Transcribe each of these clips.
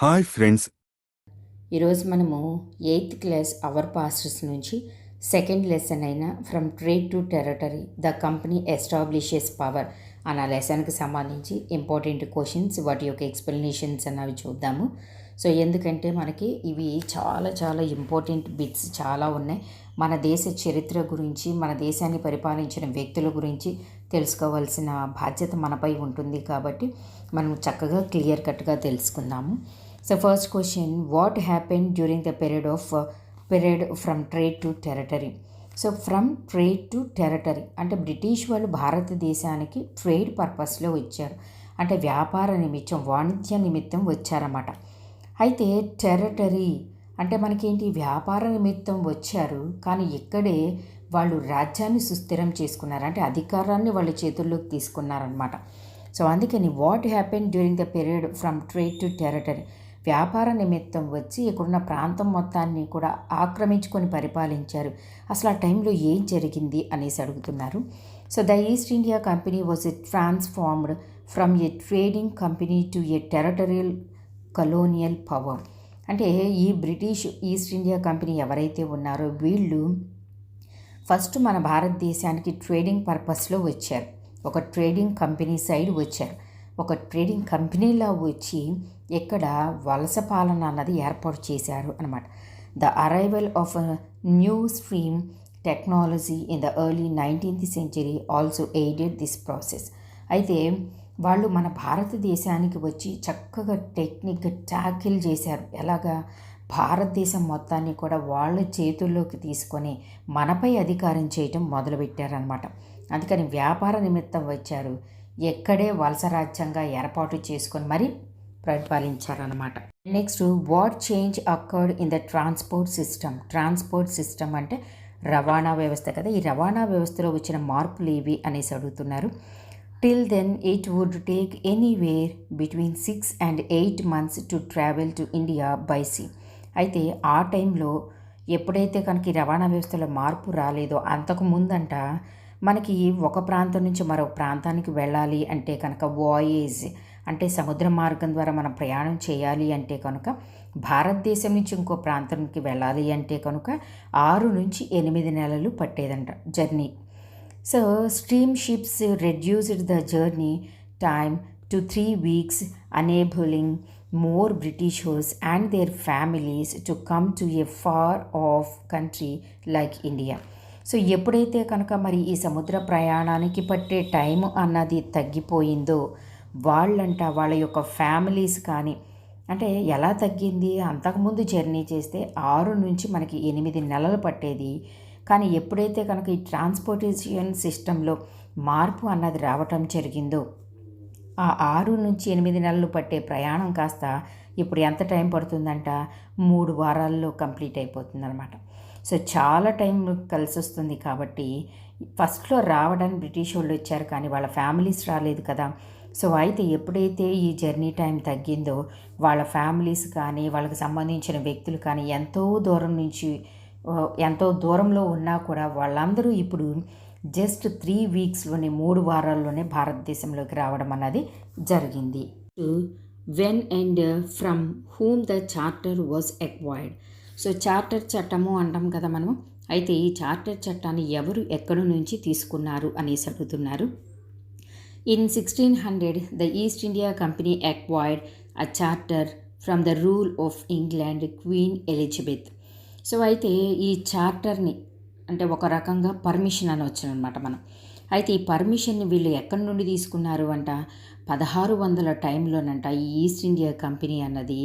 Hi friends. ఈరోజు మనము 8th class hour pastors నుంచి సెకండ్ లెసన్ అయిన from trade to territory the company establishes power అన్న లెసన్కి సంబంధించి ఇంపార్టెంట్ క్వశ్చన్స్ వాటి యొక్క ఎక్స్ప్లెనేషన్స్ అన్నవి చూద్దాము. సో ఎందుకంటే మనకి ఇవి చాలా చాలా ఇంపార్టెంట్ బిట్స్ చాలా ఉన్నాయి. మన దేశ చరిత్ర గురించి, మన దేశాన్ని పరిపాలించిన వ్యక్తుల గురించి తెలుసుకోవాల్సిన బాధ్యత మనపై ఉంటుంది. కాబట్టి మనం చక్కగా క్లియర్ కట్గా తెలుసుకుందాము. So first question, what happened during the period from trade to territory? So from trade to territory అంటే బ్రిటిష్ వాళ్ళు భారతదేశానికి ట్రేడ్ పర్పస్లో వచ్చారు, అంటే వ్యాపార నిమిత్తం, వాణిజ్య నిమిత్తం వచ్చారన్నమాట. అయితే టెరిటరీ అంటే మనకేంటి, వ్యాపార నిమిత్తం వచ్చారు కానీ ఇక్కడే వాళ్ళు రాజ్యాన్ని సుస్థిరం చేసుకున్నారు, అంటే అధికారాన్ని వాళ్ళ చేతుల్లోకి తీసుకున్నారనమాట. సో అందుకని what happen during the period from trade to territory, వ్యాపార నిమిత్తం వచ్చి ఇక్కడున్న ప్రాంతం మొత్తాన్ని కూడా ఆక్రమించుకొని పరిపాలించారు. అసలు ఆ టైంలో ఏం జరిగింది అనేసి అడుగుతున్నారు. So the East India Company was transformed from a trading company to a territorial colonial power. అంటే ఈ బ్రిటిష్ ఈస్ట్ ఇండియా కంపెనీ ఎవరైతే ఉన్నారో వీళ్ళు ఫస్ట్ మన భారతదేశానికి ట్రేడింగ్ పర్పస్లో వచ్చారు, ఒక ట్రేడింగ్ కంపెనీ సైడ్ వచ్చారు, ఒక ట్రేడింగ్ కంపెనీలా వచ్చి ఇక్కడ వలస పాలన అన్నది ఏర్పాటు చేశారు అనమాట. The arrival of new stream technology in the early 19th century also aided this process. అయితే వాళ్ళు మన భారతదేశానికి వచ్చి చక్కగా టెక్నిక్ ట్యాకిల్ చేశారు. ఎలాగా, భారతదేశం మొత్తాన్ని కూడా వాళ్ళ చేతుల్లోకి తీసుకొని మనపై అధికారం చేయటం మొదలుపెట్టారనమాట. అందుకని వ్యాపార నిమిత్తం వచ్చారు, ఎక్కడే వలస రాజ్యంగా ఏర్పాటు చేసుకొని మరి పరిపాలించారనమాట. Next, what change occurred in the transport system. Transport system అంటే రవాణా వ్యవస్థ కదా, ఈ రవాణా వ్యవస్థలో వచ్చిన మార్పులు ఏవి అనేసి అడుగుతున్నారు. Till then it would take anywhere between 6 and 8 months to travel to India by sea. అయితే ఆ టైంలో ఎప్పుడైతే కనుక ఈ రవాణా వ్యవస్థలో మార్పు రాలేదో అంతకు ముందంట మనకి ఒక ప్రాంతం నుంచి మరో ప్రాంతానికి వెళ్ళాలి అంటే కనుక వాయేజ్ అంటే సముద్ర మార్గం ద్వారా మనం ప్రయాణం చేయాలి అంటే కనుక, భారతదేశం నుంచి ఇంకో ప్రాంతానికి వెళ్ళాలి అంటే కనుక 6 నుంచి 8 నెలలు పట్టేదంట journey. So steam ships reduced the journey time to 3 weeks, enabling more Britishers and their families to come to a far off country like India. So ఎప్పుడైతే కనుక మరి ఈ సముద్ర ప్రయాణానికి పట్టే టైం అన్నది తగ్గిపోయిందో వాళ్ళ యొక్క ఫ్యామిలీస్ కానీ, అంటే ఎలా తగ్గింది, అంతకుముందు జర్నీ చేస్తే 6 నుంచి మనకి 8 నెలలు పట్టేది. కానీ ఎప్పుడైతే కనుక ఈ ట్రాన్స్పోర్టేషన్ సిస్టంలో మార్పు అన్నది రావటం జరిగిందో ఆ 6 నుంచి 8 నెలలు పట్టే ప్రయాణం కాస్త ఇప్పుడు ఎంత టైం పడుతుందంట, 3 వారాల్లో కంప్లీట్ అయిపోతుంది అనమాట. సో చాలా టైం కలిసి వస్తుంది. కాబట్టి ఫస్ట్లో రావడానికి బ్రిటిష్ వాళ్ళు వచ్చారు కానీ వాళ్ళ ఫ్యామిలీస్ రాలేదు కదా. సో అయితే ఎప్పుడైతే ఈ జర్నీ టైం తగ్గిందో వాళ్ళ ఫ్యామిలీస్ కానీ వాళ్ళకి సంబంధించిన వ్యక్తులు కానీ ఎంతో దూరంలో ఉన్నా కూడా వాళ్ళందరూ ఇప్పుడు జస్ట్ 3 weeksలోనే 3 వారాల్లోనే భారతదేశంలోకి రావడం అన్నది జరిగింది. When and from whom the charter was acquired. So charter చట్టము అంటాం కదా మనము. అయితే ఈ చార్టర్ చట్టాన్ని ఎవరు ఎక్కడి నుంచి తీసుకున్నారు అనేసి అడుగుతున్నారు. In 1600 the East India company acquired a charter from the rule of England queen Elizabeth. So అయితే ఈ చార్టర్ని అంటే ఒక రకంగా పర్మిషన్ అని వచ్చానమాట మనం. అయితే ఈ పర్మిషన్ని వీళ్ళు ఎక్కడి నుండి తీసుకున్నారు అంట, 1600 టైంలోనంట ఈ ఈస్ట్ ఇండియా కంపెనీ అన్నది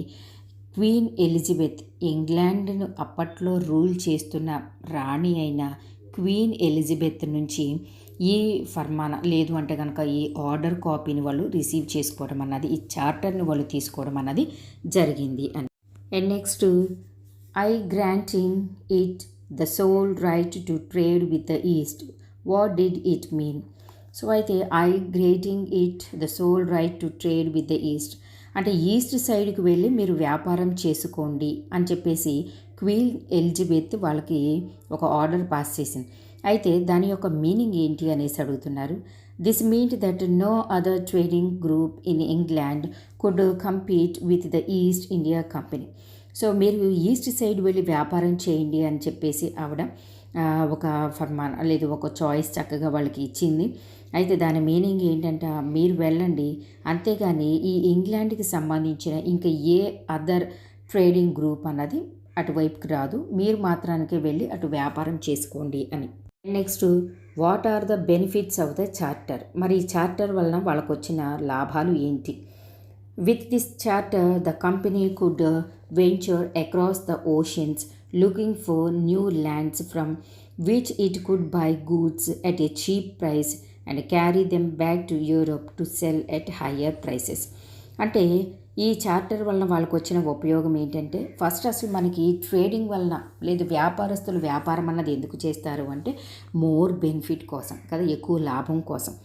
క్వీన్ ఎలిజబెత్, ఇంగ్లాండ్ను అప్పట్లో రూల్ చేస్తున్న రాణి అయిన క్వీన్ ఎలిజబెత్ నుంచి ఈ ఫర్మానా లేదు అంటే కనుక ఈ ఆర్డర్ కాపీని వాళ్ళు రిసీవ్ చేసుకోవడం అన్నది, ఈ చార్టర్ని వాళ్ళు తీసుకోవడం అన్నది జరిగింది అని. And next, I granting it the sole right to trade with the east, what did it mean. So అయితే I granting it the sole right to trade with the east అంటే ఈస్ట్ సైడ్కి వెళ్ళి మీరు వ్యాపారం చేసుకోండి అని చెప్పేసి క్వీన్ ఎలిజబెత్ వాళ్ళకి ఒక ఆర్డర్ పాస్ చేసింది. అయితే దాని యొక్క మీనింగ్ ఏంటి అనేసి అడుగుతున్నారు. This meant that no other trading group in England could compete with the East India Company. So మీరు ఈస్ట్ సైడ్ వెళ్ళి వ్యాపారం చేయండి అని చెప్పేసి ఆవిడ ఒక ఫర్మాన్ లేదు ఒక చాయిస్ చక్కగా వాళ్ళకి ఇచ్చింది. అయితే దాని మీనింగ్ ఏంటంటే మీరు వెళ్ళండి, అంతేగాని ఈ ఇంగ్లాండ్కి సంబంధించిన ఇంకా ఏ అదర్ ట్రేడింగ్ గ్రూప్ అన్నది అటువైపుకి రాదు, మీరు మాత్రానికి వెళ్ళి అటు వ్యాపారం చేసుకోండి అని. Next, what are the benefits of the charter. మరి ఈ చార్టర్ వలన వాళ్ళకు వచ్చిన లాభాలు ఏంటి? With this charter the company could venture across the oceans looking for new lands from which it could buy goods at a cheap price and carry them back to Europe to sell at higher prices. అంటే ఈ charter వలన వాళ్ళకు వచ్చిన ఉపయోగం ఏంటంటే, first అసలు మనకి trading వలన లేదు వ్యాపారస్తులు వ్యాపారం అన్నది ఎందుకు చేస్తారు అంటే మోర్ బెనిఫిట్ కోసం కదా, ఎక్కువ లాభం కోసం.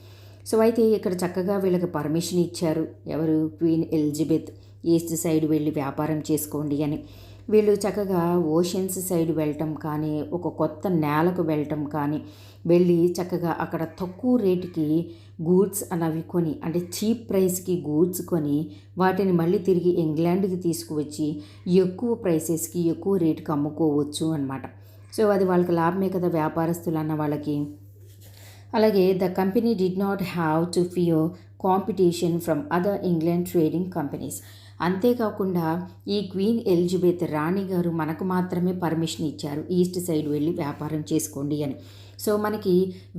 సో అయితే ఇక్కడ చక్కగా వీళ్ళకి పర్మిషన్ ఇచ్చారు ఎవరు, క్వీన్ ఎలిజబెత్, ఈస్ట్ సైడ్ వెళ్ళి వ్యాపారం చేసుకోండి అని. వీళ్ళు చక్కగా ఓషన్స్ సైడ్ వెళ్ళటం కానీ, ఒక కొత్త నేలకు వెళ్ళటం కానీ, వెళ్ళి చక్కగా అక్కడ తక్కువ రేటుకి గూడ్స్ అనేవి కొని, అంటే చీప్ ప్రైస్కి గూడ్స్ కొని వాటిని మళ్ళీ తిరిగి ఇంగ్లాండ్కి తీసుకువచ్చి ఎక్కువ ప్రైసెస్కి ఎక్కువ రేటుకి అమ్ముకోవచ్చు అనమాట. సో అది వాళ్ళకి లాభమే కదా వ్యాపారస్తులు అన్న వాళ్ళకి. అలాగే the company did not have to fear competition from other England trading companies. అంతేకాకుండా ఈ క్వీన్ ఎలిజబెత్ రాణి గారు మనకు మాత్రమే పర్మిషన్ ఇచ్చారు ఈస్ట్ సైడ్ వెళ్ళి వ్యాపారం చేసుకోండి అని. సో మనకి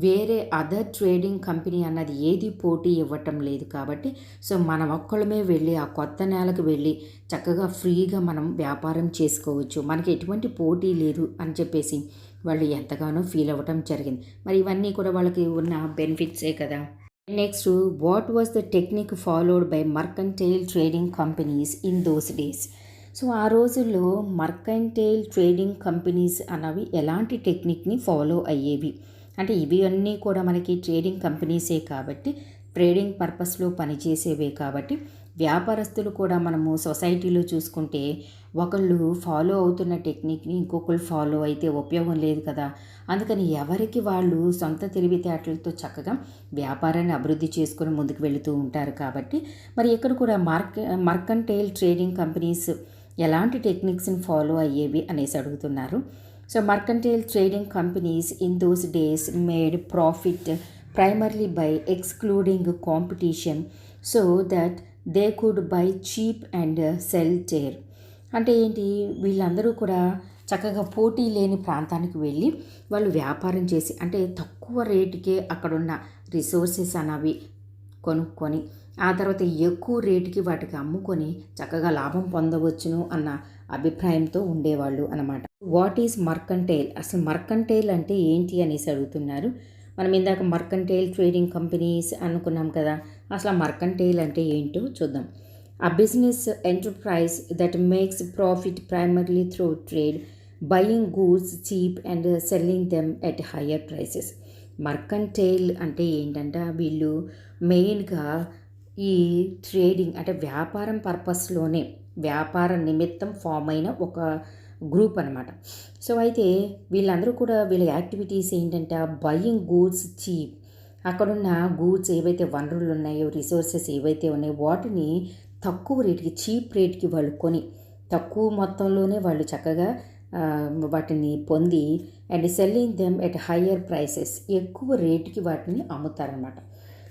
వేరే అదర్ ట్రేడింగ్ కంపెనీ అన్నది ఏది పోటీ ఇవ్వటం లేదు కాబట్టి, సో మనం ఒక్కళ్ళమే వెళ్ళి ఆ కొత్త నేలకు వెళ్ళి చక్కగా ఫ్రీగా మనం వ్యాపారం చేసుకోవచ్చు, మనకి ఎటువంటి పోటీ లేదు అని చెప్పేసి వాళ్ళు ఎంతగానో ఫీల్ అవ్వటం జరిగింది. మరి ఇవన్నీ కూడా వాళ్ళకి ఉన్న బెనిఫిట్సే కదా. Next, what was the technique followed by mercantile trading companies in those days. So ఆ రోజుల్లో మర్కంటైల్ ట్రేడింగ్ కంపెనీస్ అన్నవి ఎలాంటి టెక్నిక్ని ఫాలో అయ్యేవి అంటే, ఇవి అన్నీ కూడా మనకి ట్రేడింగ్ కంపెనీసే కాబట్టి, ట్రేడింగ్ పర్పస్లో పనిచేసేవే కాబట్టి, వ్యాపారస్తులు కూడా మనము సొసైటీలో చూసుకుంటే ఒకళ్ళు ఫాలో అవుతున్న టెక్నిక్ని ఇంకొకళ్ళు ఫాలో అయితే ఉపయోగం లేదు కదా. అందుకని ఎవరికి వాళ్ళు సొంత తెలివితేటలతో చక్కగా వ్యాపారాన్ని అభివృద్ధి చేసుకొని ముందుకు వెళుతూ ఉంటారు కాబట్టి, మరి ఇక్కడ కూడా మర్కంటైల్ ట్రేడింగ్ కంపెనీస్ ఎలాంటి టెక్నిక్స్ని ఫాలో అయ్యేవి అనేసి అడుగుతున్నారు. So mercantile trading companies in those days made profit primarily by excluding competition so that they could buy cheap and sell dear. అంటే ఏంటి, వీళ్ళందరూ కూడా చక్కగా పోటీ లేని ప్రాంతానికి వెళ్ళి వాళ్ళు వ్యాపారం చేసి, అంటే తక్కువ రేటుకే అక్కడున్న రిసోర్సెస్ అనేవి కొనుక్కొని ఆ తర్వాత ఎక్కువ రేటుకి వాటికి అమ్ముకొని చక్కగా లాభం పొందవచ్చును అన్న అభిప్రాయంతో ఉండేవాళ్ళు అన్నమాట. వాట్ ఈజ్ మర్కంటైల్, అసలు మర్కంటైల్ అంటే ఏంటి అనేసి అడుగుతున్నారు. మనం ఇందాక మర్కంటైల్ ట్రేడింగ్ కంపెనీస్ అనుకున్నాం కదా, అసలు మర్కంటైల్ అంటే ఏంటో చూద్దాం. A business enterprise that makes profit primarily through trade, buying goods cheap and selling them at higher prices. Mercantile అంటే ఏంటంటే వీళ్ళు మెయిన్గా ఈ ట్రేడింగ్ అంటే వ్యాపారం పర్పస్లోనే వ్యాపార నిమిత్తం ఫామ్ అయిన ఒక గ్రూప్ అనమాట. సో అయితే వీళ్ళందరూ కూడా వీళ్ళ యాక్టివిటీస్ ఏంటంటే బయింగ్ గూడ్స్ చీప్, అక్కడున్న గూడ్స్ ఏవైతే వనరులు ఉన్నాయో రిసోర్సెస్ ఏవైతే ఉన్నాయో వాటిని తక్కువ రేటుకి చీప్ రేట్కి వాళ్ళు కొని తక్కువ మొత్తంలోనే వాళ్ళు చక్కగా వాటిని పొంది and selling them at higher prices, ఎక్కువ రేటుకి వాటిని అమ్ముతారనమాట.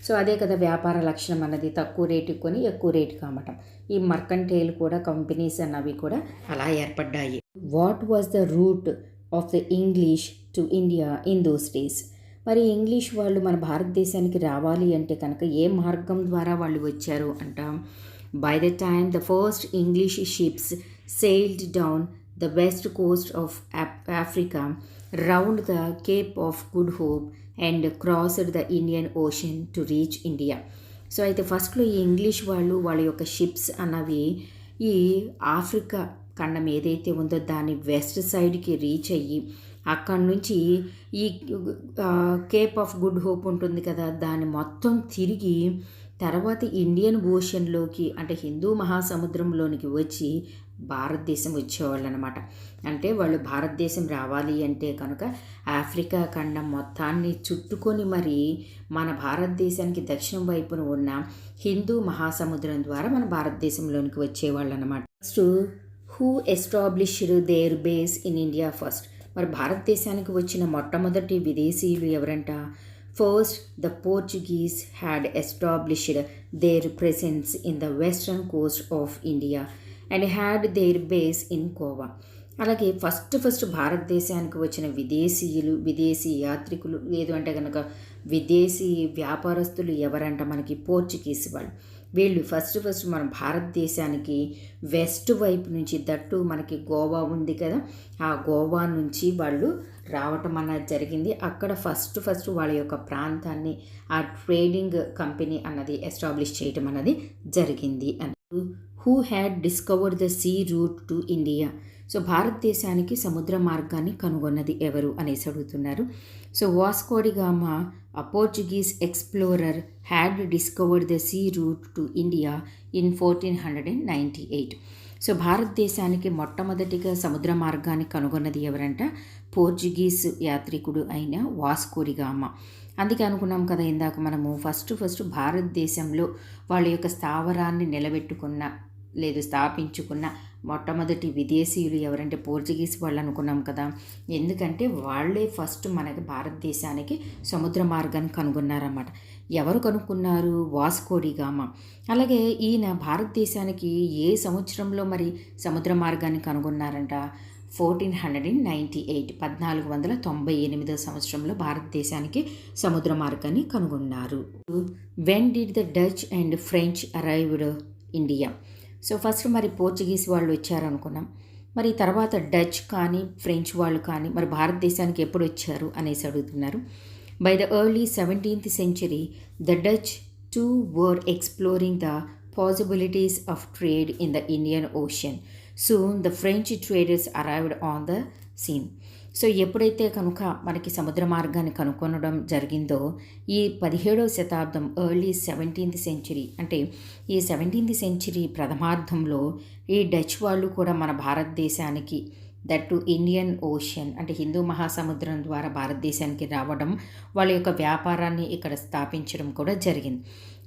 సో అదే కదా వ్యాపార లక్షణం అన్నది, తక్కువ రేటుకి కొని ఎక్కువ రేటుకి అమ్మటం. ఈ మర్కంటైల్ కూడా కంపెనీస్ అన్నవి కూడా అలా ఏర్పడ్డాయి. What was the root of the English to India in those days. మరి ఇంగ్లీష్ వాళ్ళు మన భారతదేశానికి రావాలి అంటే కనుక ఏ మార్గం ద్వారా వాళ్ళు వచ్చారు అంట. By the time the first English ships sailed down the west coast of Africa, round the Cape of Good Hope and crossed the Indian Ocean to reach India. So అయితే ఫస్ట్లో ఈ ఇంగ్లీష్ వాళ్ళు వాళ్ళ యొక్క షిప్స్ అన్నవి ఈ Africa ఖండం ఏదైతే ఉందో దాని వెస్ట్ సైడ్కి రీచ్ అయ్యి అక్కడి నుంచి ఈ కేప్ ఆఫ్ గుడ్ హోప్ ఉంటుంది కదా, దాన్ని మొత్తం తిరిగి తర్వాత ఇండియన్ ఓషన్లోకి అంటే హిందూ మహాసముద్రంలోనికి వచ్చి భారతదేశం వచ్చేవాళ్ళు అనమాట. అంటే వాళ్ళు భారతదేశం రావాలి అంటే కనుక ఆఫ్రికా ఖండం మొత్తాన్ని చుట్టుకొని మరి మన భారతదేశానికి దక్షిణం వైపున ఉన్న హిందూ మహాసముద్రం ద్వారా మన భారతదేశంలోనికి వచ్చేవాళ్ళు అనమాట. Next, who established their base in India first. మరి భారతదేశానికి వచ్చిన మొట్టమొదటి విదేశీయులు ఎవరంట? First, the Portuguese had established their presence in the western coast of India and had their base in Goa. అలాగే ఫస్ట్ భారతదేశానికి వచ్చిన విదేశీ యాత్రికులు లేదు అంటే కనుక విదేశీ వ్యాపారస్తులు ఎవరంట? మనకి పోర్చుగీస్ వాళ్ళు. వీళ్ళు ఫస్ట్ మన భారతదేశానికి వెస్ట్ వైపు నుంచి, దట్టు మనకి గోవా ఉంది కదా, ఆ గోవా నుంచి వాళ్ళు రావటం అన్నది జరిగింది. అక్కడ ఫస్ట్ వాళ్ళ యొక్క ప్రాంతాన్ని ఆ ట్రేడింగ్ కంపెనీ అన్నది ఎస్టాబ్లిష్ చేయటం అన్నది జరిగింది అని. Who had discovered the sea route to India. So భారతదేశానికి సముద్ర మార్గాన్ని కనుగొన్నది ఎవరు అనేసి అడుగుతున్నారు. So Vasco da Gama, a Portuguese explorer, had discovered the sea route to India in 1498. So భారతదేశానికి మొట్టమొదటిగా సముద్ర మార్గాన్ని కనుగొన్నది ఎవరంట? పోర్చుగీస్ యాత్రికుడు అయిన వాస్కో డి గామా. అందుకే అనుకున్నాం కదా ఇందాక మనము ఫస్ట్ భారతదేశంలో వాళ్ళ యొక్క స్థావరాన్ని స్థాపించుకున్న మొట్టమొదటి విదేశీయులు ఎవరంటే పోర్చుగీస్ వాళ్ళు అనుకున్నాం కదా. ఎందుకంటే వాళ్ళే ఫస్ట్ మనకి భారతదేశానికి సముద్ర మార్గాన్ని కనుగొన్నారన్నమాట. ఎవరు కనుక్కున్నారు? Vasco da Gama. అలాగే ఈయన భారతదేశానికి ఏ సంవత్సరంలో మరి సముద్ర మార్గాన్ని కనుగొన్నారంట? 1498, 1498 సంవత్సరంలో భారతదేశానికి సముద్ర మార్గాన్ని కనుగొన్నారు. When did the Dutch and French arrived India. So first మరి పోర్చుగీస్ వాళ్ళు వచ్చారనుకున్నాం. మరి తర్వాత డచ్ కానీ ఫ్రెంచ్ వాళ్ళు కానీ మరి భారతదేశానికి ఎప్పుడు వచ్చారు అనేసి అడుగుతున్నారు. By the early 17th century, the Dutch too were exploring the possibilities of trade in the Indian Ocean. Soon the French traders arrived on the scene. So ఎప్పుడైతే కనుక మనకి సముద్ర మార్గాన్ని కనుక్కొనడం జరిగిందో ఈ 17వ శతాబ్దం ఎర్లీ 17th century అంటే ఈ 17th century ప్రథమార్థంలో ఈ డచ్ వాళ్ళు కూడా మన భారతదేశానికి దట్టు ఇండియన్ ఓషన్ అంటే హిందూ మహాసముద్రం ద్వారా భారతదేశానికి రావడం, వాళ్ళ యొక్క వ్యాపారాన్ని ఇక్కడ స్థాపించడం కూడా జరిగింది.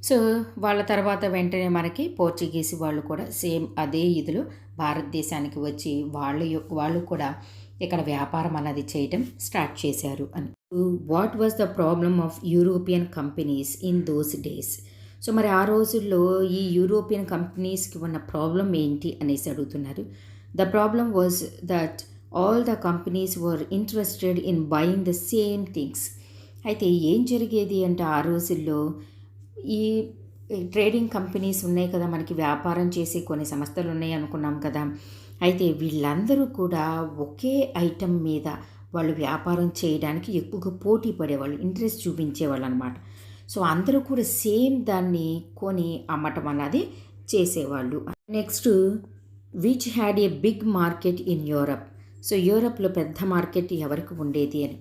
సో వాళ్ళ తర్వాత వెంటనే మనకి పోర్చుగీస్ వాళ్ళు కూడా సేమ్ అదే ఇదిలో భారతదేశానికి వచ్చి వాళ్ళు కూడా ఇక్కడ వ్యాపారం అన్నది చేయటం స్టార్ట్ చేశారు అని. What was the problem of European companies in those days. So మరి ఆ రోజుల్లో ఈ యూరోపియన్ కంపెనీస్కి ఉన్న ప్రాబ్లం ఏంటి అనేసి అడుగుతున్నారు. The problem was that all the companies were interested in buying the same things. అయితే ఏం జరిగేది అంటే ఆ రోజుల్లో ఈ ట్రేడింగ్ కంపెనీస్ ఉన్నాయి కదా, మనకి వ్యాపారం చేసే కొన్ని సంస్థలు ఉన్నాయి అనుకున్నాం కదా. అయితే వీళ్ళందరూ కూడా ఒకే ఐటెం మీద వాళ్ళు వ్యాపారం చేయడానికి ఎక్కువగా పోటీ పడేవాళ్ళు, ఇంట్రెస్ట్ చూపించేవాళ్ళు అనమాట. సో అందరూ కూడా సేమ్ దాన్ని కొని అమ్మటం అన్నది చేసేవాళ్ళు. Next, which had a big market in Europe. So యూరప్లో పెద్ద మార్కెట్ ఎవరికి ఉండేది అని.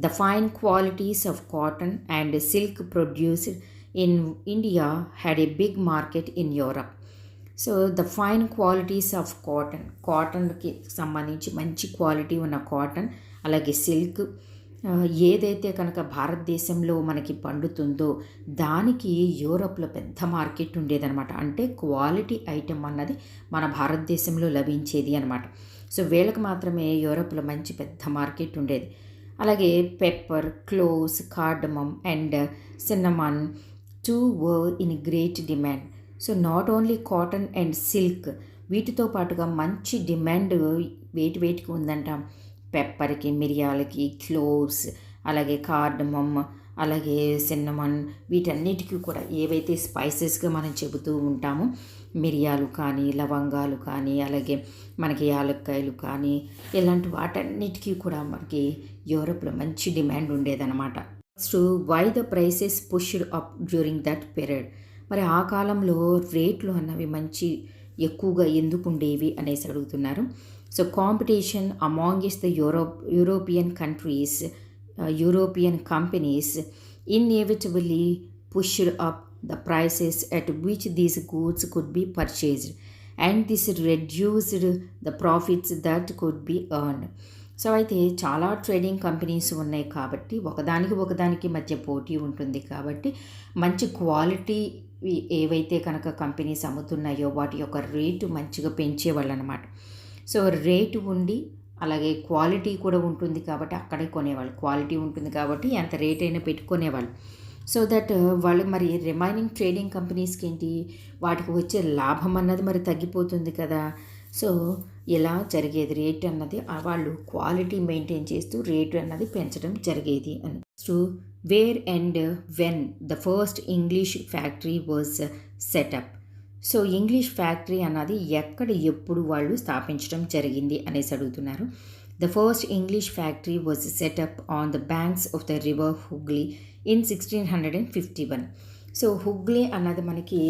The fine qualities of cotton and silk produced in India had a big market in Europe. So the fine qualities of కాటన్కి సంబంధించి మంచి quality ఉన్న cotton అలాగే సిల్క్ ఏదైతే కనుక భారతదేశంలో మనకి పండుతుందో దానికి యూరోప్లో పెద్ద మార్కెట్ ఉండేదన్నమాట. అంటే క్వాలిటీ ఐటెం అన్నది మన భారతదేశంలో లభించేది అనమాట. సో వీళ్ళకి మాత్రమే యూరోప్లో మంచి పెద్ద మార్కెట్ ఉండేది. అలాగే pepper, cloves, cardamom and cinnamon two were in great demand. So not only cotton and silk, వీటితో పాటుగా మంచి డిమాండ్ వేటికి ఉందంట. పెప్పర్కి, మిరియాలకి, క్లోవ్స్, అలాగే కార్డమమ్, అలాగే సిన్నమన్, వీటన్నిటికీ కూడా ఏవైతే స్పైసెస్గా మనం చెబుతూ ఉంటామో మిరియాలు కానీ, లవంగాలు కానీ, అలాగే మనకి యాలక్కాయలు కానీ, ఇలాంటి వాటన్నిటికీ కూడా మనకి యూరోప్లో మంచి డిమాండ్ ఉండేదన్నమాట. Next, why the prices pushed up during that period. మరి ఆ కాలంలో రేట్లు అన్నవి మంచి ఎక్కువగా ఎందుకు ఉండేవి అనేసి అడుగుతున్నారు. So competition amongst the European countries, European companies inevitably pushed up the prices at which these goods could be purchased. And this reduced the profits that could be earned. So అయితే చాలా ట్రేడింగ్ కంపెనీస్ ఉన్నాయి కాబట్టి ఒకదానికి మధ్య పోటీ ఉంటుంది కాబట్టి మంచి క్వాలిటీ ఏవైతే కనుక కంపెనీస్ అమ్ముతున్నాయో వాటి యొక్క రేటు మంచిగా పెంచేవాళ్ళు అనమాట. సో రేటు ఉండి అలాగే క్వాలిటీ కూడా ఉంటుంది కాబట్టి అక్కడే కొనేవాళ్ళు. క్వాలిటీ ఉంటుంది కాబట్టి ఎంత రేట్ అయినా పెట్టుకునేవాళ్ళు. సో దట్ వాళ్ళు మరి రిమైనింగ్ ట్రేడింగ్ కంపెనీస్కి ఏంటి, వాటికి వచ్చే లాభం అన్నది మరి తగ్గిపోతుంది కదా. సో ఇలా జరిగేది. రేట్ అన్నది వాళ్ళు క్వాలిటీ మెయింటైన్ చేస్తూ రేటు అన్నది పెంచడం జరిగేది అని. So where and when the first English factory was setup. So English factory అన్నది ఎక్కడ ఎప్పుడు వాళ్ళు స్థాపించడం జరిగింది అనేసి అడుగుతున్నారు. The first English factory was setup on the banks of the river Hooghly in 1651. So Hooghly అన్నది మనకి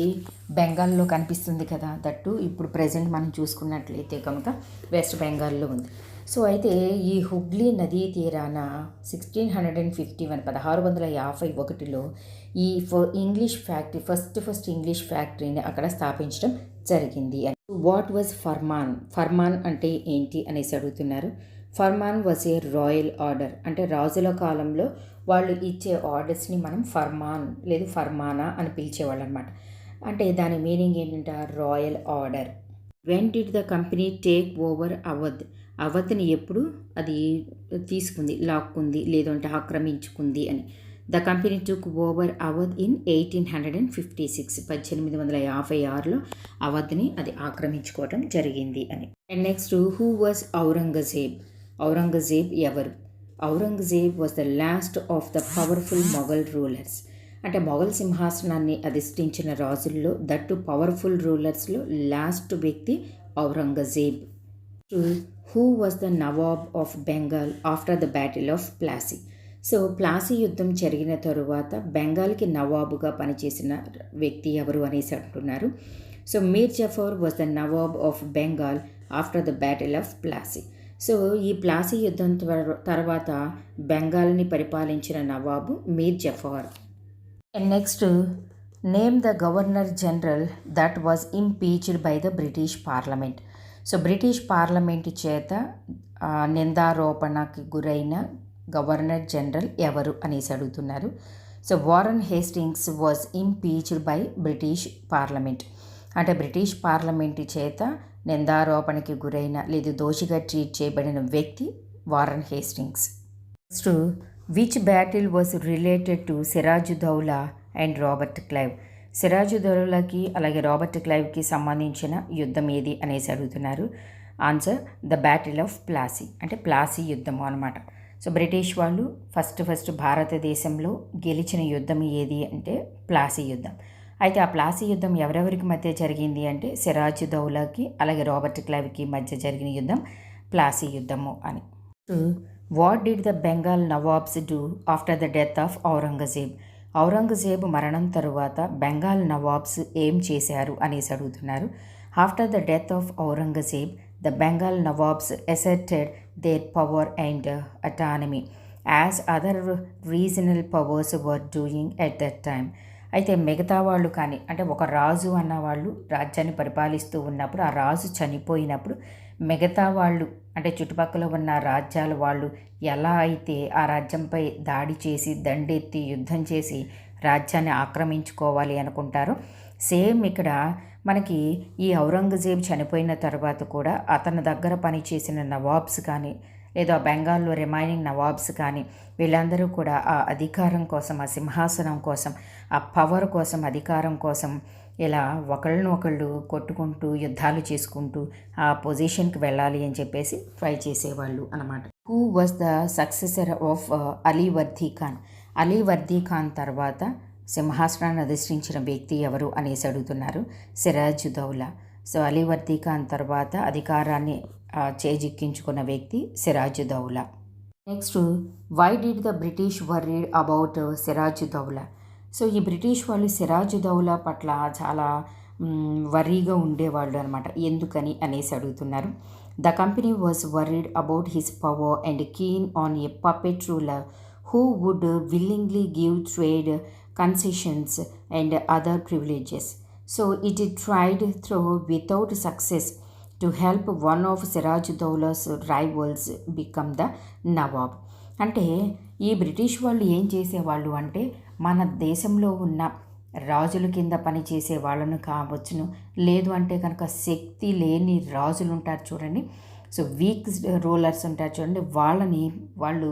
బెంగాల్లో కనిపిస్తుంది కదా. దట్టు ఇప్పుడు ప్రజెంట్ మనం చూసుకున్నట్లయితే కనుక వెస్ట్ బెంగాల్లో ఉంది. సో అయితే ఈ హుగ్లీ నదీ తీరాన 1651 1651లో ఈ ఇంగ్లీష్ ఫ్యాక్టరీ ఫస్ట్ ఇంగ్లీష్ ఫ్యాక్టరీని అక్కడ స్థాపించడం జరిగింది. What was Furman? ఫర్మాన్ అంటే ఏంటి అనేసి అడుగుతున్నారు. Furman was a royal order. అంటే రాజుల కాలంలో వాళ్ళు ఇచ్చే ఆర్డర్స్ని మనం ఫర్మాన్ లేదు ఫర్మానా అని పిలిచేవాళ్ళు అనమాట. అంటే దాని మీనింగ్ ఏంటంటే royal order. When did the company take over Awadh? అవధ్ని ఎప్పుడు అది తీసుకుంది, లాక్కుంది, లేదంటే ఆక్రమించుకుంది అని. The company took over Awadh in 1856 1856లో అవధ్ని అది ఆక్రమించుకోవడం జరిగింది అని. And next, who was Aurangzeb? Aurangzeb ఎవరు? Aurangzeb was the last of the powerful Mughal rulers. అంటే మొఘల్ సింహాసనాన్ని అధిష్ఠించిన రాజుల్లో దట్టు పవర్ఫుల్ రూలర్స్లో లాస్ట్ వ్యక్తి Aurangzeb. Who was the Nawab of Bengal after the battle of Plassey? So Plassey యుద్ధం జరిగిన తరువాత బెంగాల్కి నవాబుగా పనిచేసిన వ్యక్తి ఎవరు అనేసి అంటున్నారు. So Mir Jafar was the Nawab of Bengal after the battle of Plassey. So ఈ ప్లాసీ యుద్ధం తర్వాత బెంగాల్ని పరిపాలించిన Nawab Mir Jafar. And next, name the governor general that was impeached by the British parliament. So British parliament చేత నిందారోపణకి గురైన గవర్నర్ జనరల్ ఎవరు అనేసి అడుగుతున్నారు. So Warren Hastings was impeached by British parliament. అంటే బ్రిటిష్ పార్లమెంట్ చేత నిందారోపణకి గురైన లేదు దోషిగా ట్రీట్ చేయబడిన వ్యక్తి Warren Hastings. Next, which battle was related to Sirajuddaula and Robert Clive? సిరాజుద్దౌలాకి అలాగే రాబర్ట్ క్లైవ్కి సంబంధించిన యుద్ధం ఏది అనేసి అడుగుతున్నారు. Answer, the battle of Plassey. అంటే ప్లాసీ యుద్ధము అనమాట. సో బ్రిటిష్ వాళ్ళు ఫస్ట్ భారతదేశంలో గెలిచిన యుద్ధం ఏది అంటే ప్లాసీ యుద్ధం. అయితే ఆ ప్లాసీ యుద్ధం ఎవరెవరికి మధ్య జరిగింది అంటే సిరాజుద్దౌలాకి అలాగే రాబర్ట్ క్లైవ్కి మధ్య జరిగిన యుద్ధం ప్లాసీ యుద్ధము అని. What did the Bengal nawabs do after the death of Aurangzeb? Aurangzeb మరణం తరువాత బెంగాల్ నవాబ్స్ ఏం చేశారు అనేసి అడుగుతున్నారు. After the death of Aurangzeb the Bengal nawabs asserted their power and autonomy as other regional powers were doing at that time. అయితే మిగతా వాళ్ళు కానీ అంటే ఒక రాజు అన్నవాళ్ళు రాజ్యాన్ని పరిపాలిస్తూ ఉన్నప్పుడు ఆ రాజు చనిపోయినప్పుడు మిగతా వాళ్ళు అంటే చుట్టుపక్కల ఉన్న రాజ్యాల వాళ్ళు ఎలా అయితే ఆ రాజ్యంపై దాడి చేసి దండెత్తి యుద్ధం చేసి రాజ్యాన్ని ఆక్రమించుకోవాలి అనుకుంటారో సేమ్ ఇక్కడ మనకి ఈ ఔరంగజేబ్ చనిపోయిన తర్వాత కూడా అతని దగ్గర పనిచేసిన నవాబ్స్ కానీ లేదా బెంగాల్లో రిమైనింగ్ నవాబ్స్ కానీ వీళ్ళందరూ కూడా ఆ అధికారం కోసం ఆ సింహాసనం కోసం ఆ పవర్ కోసం అధికారం కోసం ఇలా ఒకళ్ళు కొట్టుకుంటూ యుద్ధాలు చేసుకుంటూ ఆ పొజిషన్కి వెళ్ళాలి అని చెప్పేసి ట్రై చేసేవాళ్ళు అనమాట. Who was the successor of Alivardi Khan? Alivardi Khan తర్వాత సింహాసనాన్ని అధిష్ఠించిన వ్యక్తి ఎవరు అనేసి అడుగుతున్నారు. సిరాజుద్దౌలా. సో అలీవర్దీ ఖాన్ తర్వాత అధికారాన్ని చేజిక్కించుకున్న వ్యక్తి Sirajuddaulah. Next, why did the British worried about Sirajuddaulah? So ఈ బ్రిటిష్ వాళ్ళు సిరాజుద్దౌలా పట్ల చాలా వర్రీగా ఉండేవాళ్ళు అనమాట. ఎందుకని అనేసి అడుగుతున్నారు. The company was worried about his power and keen on a puppet ruler who would willingly give trade concessions and other privileges. So it tried through without success to help one of Sirajuddaulah's rivals become the nawab. అంటే ఈ British వాళ్ళు ఏం చేసేవాళ్ళు అంటే మన దేశంలో ఉన్న రాజుల కింద పనిచేసే వాళ్ళను కావచ్చును, లేదు అంటే కనుక శక్తి లేని రాజులు ఉంటారు చూడండి, సో వీక్ రూలర్స్ ఉంటారు చూడండి, వాళ్ళు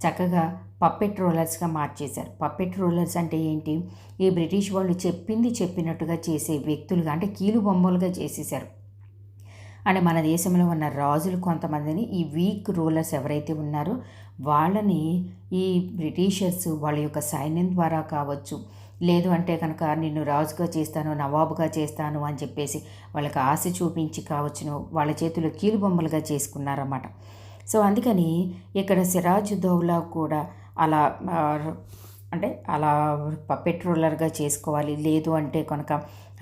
చక్కగా పప్పెట్ రూలర్స్గా మార్చేశారు. పప్పెట్ రూలర్స్ అంటే ఏంటి? ఈ బ్రిటిష్ వాళ్ళు చెప్పింది చెప్పినట్టుగా చేసే వ్యక్తులుగా, అంటే కీలు బొమ్మలుగా చేసేసారు. అంటే మన దేశంలో ఉన్న రాజులు కొంతమందిని, ఈ వీక్ రూలర్స్ ఎవరైతే ఉన్నారో వాళ్ళని ఈ బ్రిటిషర్స్ వాళ్ళ యొక్క సైన్యం ద్వారా కావచ్చు, లేదు అంటే కనుక నిన్ను రాజుగా చేస్తాను, నవాబుగా చేస్తాను అని చెప్పేసి వాళ్ళకి ఆశ చూపించి కావచ్చును, వాళ్ళ చేతిలో కీలుబొమ్మలుగా చేసుకున్నారన్నమాట. సో అందుకని ఇక్కడ సిరాజుద్దౌలా కూడా అలా అంటే అలా పప్పెట్ రూలర్గా చేసుకోవాలి, లేదు అంటే కనుక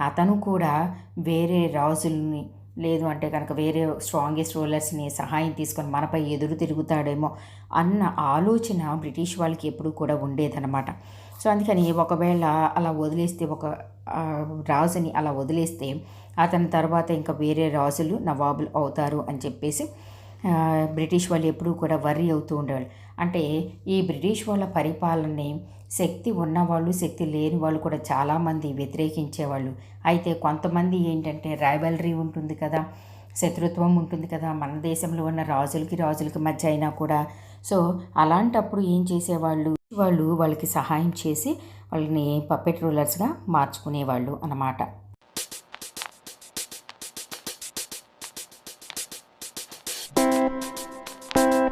అతను కూడా వేరే రాజుల్ని, లేదు అంటే కనుక వేరే స్ట్రాంగెస్ట్ రూలర్స్ని సహాయం తీసుకొని మనపై ఎదురు తిరుగుతాడేమో అన్న ఆలోచన బ్రిటిష్ వాళ్ళకి ఎప్పుడూ కూడా ఉండేదన్నమాట. సో అందుకని ఒకవేళ అలా వదిలేస్తే, ఒక రాజుని అలా వదిలేస్తే అతని తర్వాత ఇంకా వేరే రాజులు నవాబులు అవుతారు అని చెప్పేసి బ్రిటిష్ వాళ్ళు ఎప్పుడూ కూడా వర్రీ అవుతూ ఉండేవాళ్ళు. అంటే ఈ బ్రిటిష్ వాళ్ళ పరిపాలనని శక్తి ఉన్నవాళ్ళు, శక్తి లేని వాళ్ళు కూడా చాలామంది వ్యతిరేకించేవాళ్ళు. అయితే కొంతమంది ఏంటంటే రైవలరీ ఉంటుంది కదా, శత్రుత్వం ఉంటుంది కదా మన దేశంలో ఉన్న రాజులకి మధ్య అయినా కూడా. సో అలాంటప్పుడు ఏం చేసేవాళ్ళు, వాళ్ళకి సహాయం చేసి వాళ్ళని పప్పెట్ రూలర్స్గా మార్చుకునేవాళ్ళు అన్నమాట.